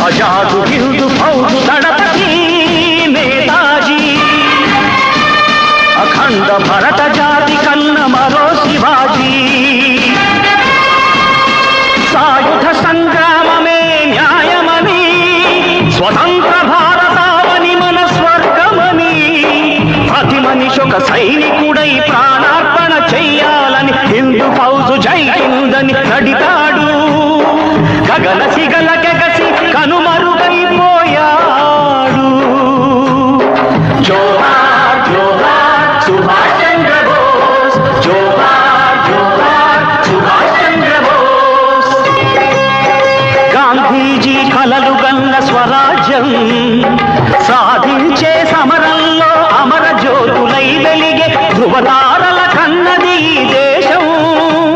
आजादु हिंद फौज दड़पति नेताजी अखंड भरत जाति कन्न मरो शिवाजी सायुध संग्राम में न्यायमनी स्वतंत्र भारतावनि मन स्वर्गमनी प्रति मनिषि ఒక సైనికుడై ప్రాణార్పణ చెయ్యాలని హిందూ ఫౌజు జై హిందని నడితాడు గగన సిగల గగసి కనుమరుగైపోయాడు జోహార్ జోహార్ సుభాష్ చంద్ర బోస్ జోహార్ జోహార్ సుభాష్ చంద్ర బోస్ గాంధీజీ కలలు గన్న స్వరాజ్యం సాధించే సమరంలో అమర జ్యోతులై వెలిగే ధృవతా